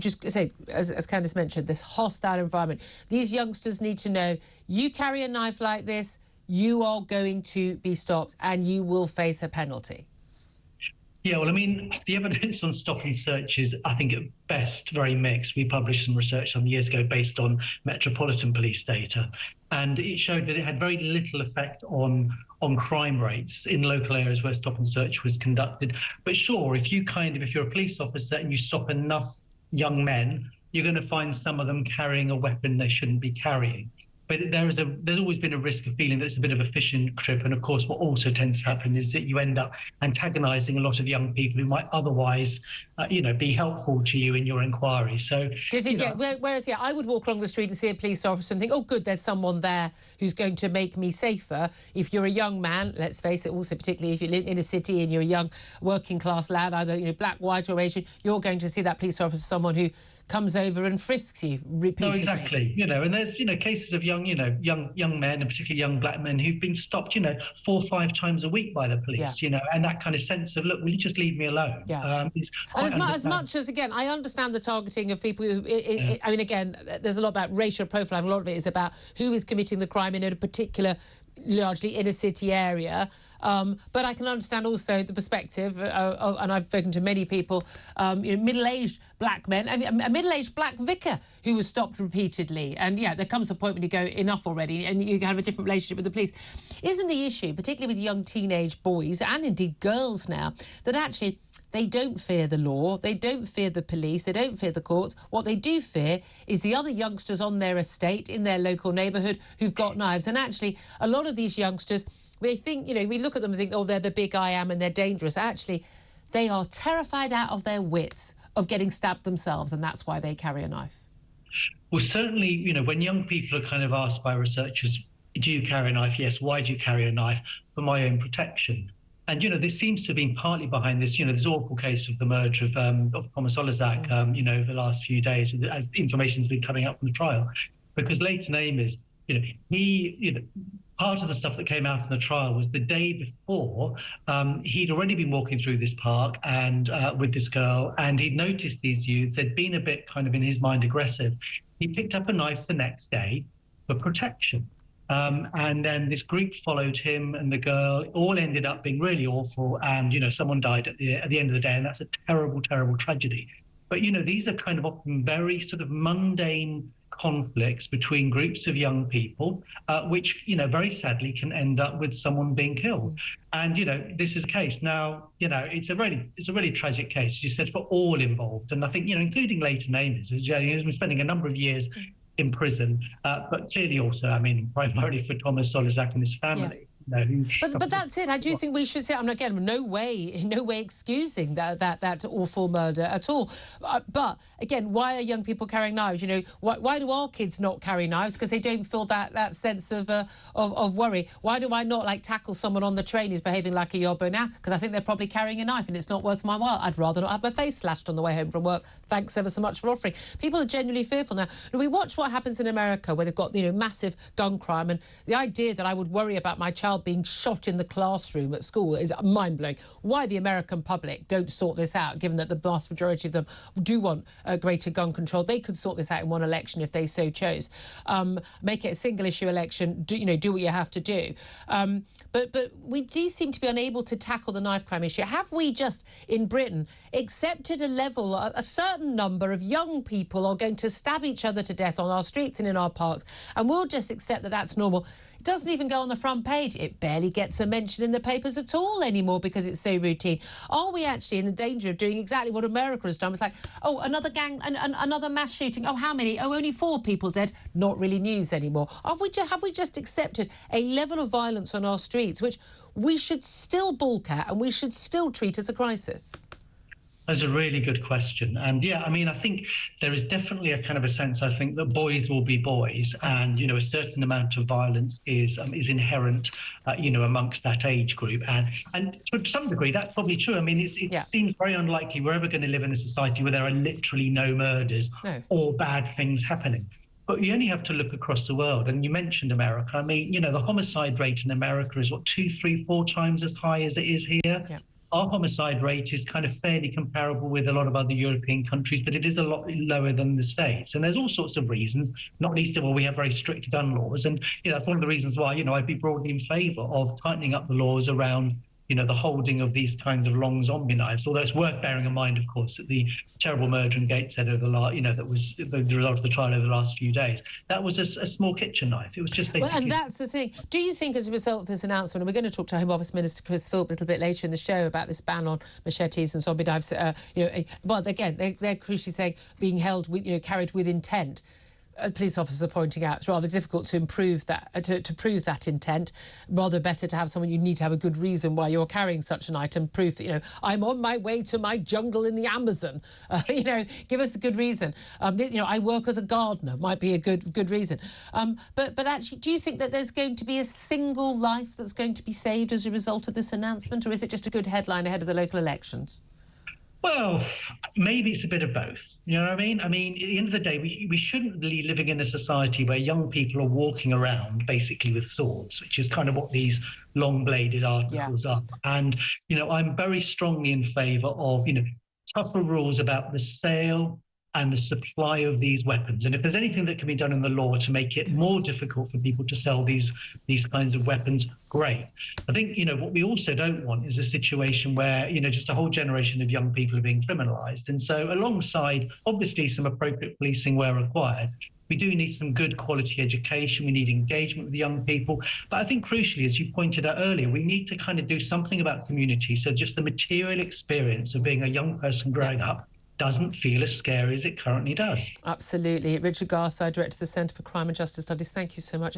just say, as Candice mentioned, this hostile environment. These youngsters need to know, you carry a knife like this, you are going to be stopped and you will face a penalty. Yeah, well, I mean, the evidence on stop and search is, I think, at best very mixed. We published some research some years ago based on Metropolitan Police data, and it showed that it had very little effect on crime rates in local areas where stop and search was conducted. But sure, if you're a police officer and you stop enough young men, you're going to find some of them carrying a weapon they shouldn't be carrying. But there's always been a risk of feeling that it's a bit of a fishing trip. And of course, what also tends to happen is that you end up antagonising a lot of young people who might otherwise, be helpful to you in your inquiry. So, whereas I would walk along the street and see a police officer and think, oh, good, there's someone there who's going to make me safer. If you're a young man, let's face it, also particularly if you live in a city and you're a young working class lad, either black, white, or Asian, you're going to see that police officer, someone who comes over and frisks you repeatedly. No, exactly. And there's, cases of young men, and particularly young black men, who've been stopped, 4 or 5 times a week by the police, and that kind of sense of, look, will you just leave me alone? Yeah. And as much as, again, I understand the targeting of people who, I mean, again, there's a lot about racial profiling. A lot of it is about who is committing the crime in a particular, largely inner city area. But I can understand also the perspective, and I've spoken to many people, middle-aged black men, a middle-aged black vicar who was stopped repeatedly. And yeah, there comes a point when you go, enough already, and you have a different relationship with the police. Isn't the issue, particularly with young teenage boys and indeed girls now, that actually they don't fear the law, they don't fear the police, they don't fear the courts. What they do fear is the other youngsters on their estate, in their local neighbourhood, who've got knives. And actually, a lot of these youngsters, they think, we look at them and think, oh, they're the big I am and they're dangerous. Actually, they are terrified out of their wits of getting stabbed themselves, and that's why they carry a knife. Well, certainly, when young people are kind of asked by researchers, do you carry a knife? Yes. Why do you carry a knife? For my own protection. And, this seems to have been partly behind this, this awful case of the murder of Thomas Olazak, over the last few days, as information's been coming up from the trial. Because Leighton Amos, part of the stuff that came out in the trial was the day before, he'd already been walking through this park and with this girl, and he'd noticed these youths. They'd been a bit kind of, in his mind, aggressive. He picked up a knife the next day for protection. And then this group followed him and the girl. It all ended up being really awful. And, someone died at the end of the day. And that's a terrible, terrible tragedy. But, these are kind of often very sort of mundane conflicts between groups of young people, which, very sadly can end up with someone being killed. And, this is a case. Now, it's a really tragic case, as you said, for all involved. And I think, including Leighton Amos, he's been spending a number of years in prison, but clearly also, primarily for Thomas Olazak and his family. But that's it. I do think we should say, again, no way excusing that awful murder at all. But again, why are young people carrying knives? Why do our kids not carry knives? Because they don't feel that sense of worry. Why do I not tackle someone on the train who's behaving like a yobbo now? Because I think they're probably carrying a knife and it's not worth my while. I'd rather not have my face slashed on the way home from work. Thanks ever so much for offering. People are genuinely fearful now. We watch what happens in America, where they've got massive gun crime, and the idea that I would worry about my child being shot in the classroom at school is mind-blowing. Why the American public don't sort this out, given that the vast majority of them do want greater gun control. They could sort this out in one election if they so chose. Make it a single-issue election, do what you have to do. But we do seem to be unable to tackle the knife crime issue. Have we just, in Britain, accepted a certain number of young people are going to stab each other to death on our streets and in our parks, and we'll just accept that that's normal? It doesn't even go on the front page. It barely gets a mention in the papers at all anymore because it's so routine. Are we actually in the danger of doing exactly what America has done? It's like, oh, another gang, another mass shooting. Oh, how many? Oh, only 4 people dead. Not really news anymore. Have we just accepted a level of violence on our streets which we should still balk at and we should still treat as a crisis? That's a really good question. And yeah, I think there is definitely a kind of a sense, I think, that boys will be boys, and, a certain amount of violence is inherent, amongst that age group. And to some degree, that's probably true. It seems very unlikely we're ever going to live in a society where there are literally no murders or bad things happening. But you only have to look across the world. And you mentioned America. The homicide rate in America is 2, 3, 4 times as high as it is here. Yeah. our homicide rate is kind of fairly comparable with a lot of other European countries, but it is a lot lower than the States. And there's all sorts of reasons, not least of all, we have very strict gun laws. And, that's one of the reasons why, I'd be broadly in favour of tightening up the laws around the holding of these kinds of long zombie knives. Although it's worth bearing in mind, of course, that the terrible murder in Gateshead over that was the result of the trial over the last few days. That was a small kitchen knife. It was just basically. Well, and that's the thing. Do you think, as a result of this announcement, and we're going to talk to Home Office Minister Chris Philp a little bit later in the show about this ban on machetes and zombie knives? Well, again, they're crucially saying being held with, carried with intent. Police officers are pointing out it's rather difficult to improve that, to prove that intent. Rather better to have someone, you need to have a good reason why you're carrying such an item. Proof that, I'm on my way to my jungle in the Amazon. Give us a good reason. I work as a gardener, might be a good reason. But actually, do you think that there's going to be a single life that's going to be saved as a result of this announcement, or is it just a good headline ahead of the local elections? Well, maybe it's a bit of both. You know what I mean? I mean, at the end of the day, we shouldn't be living in a society where young people are walking around basically with swords, which is kind of what these long-bladed articles are. And, I'm very strongly in favour of, tougher rules about the sale and the supply of these weapons. And if there's anything that can be done in the law to make it more difficult for people to sell these kinds of weapons, great. I think, what we also don't want is a situation where, just a whole generation of young people are being criminalised. And so alongside, obviously, some appropriate policing where required, we do need some good quality education. We need engagement with young people. But I think crucially, as you pointed out earlier, we need to kind of do something about community. So just the material experience of being a young person growing up doesn't feel as scary as it currently does. Absolutely. Richard Garside, Director of the Centre for Crime and Justice Studies, thank you so much.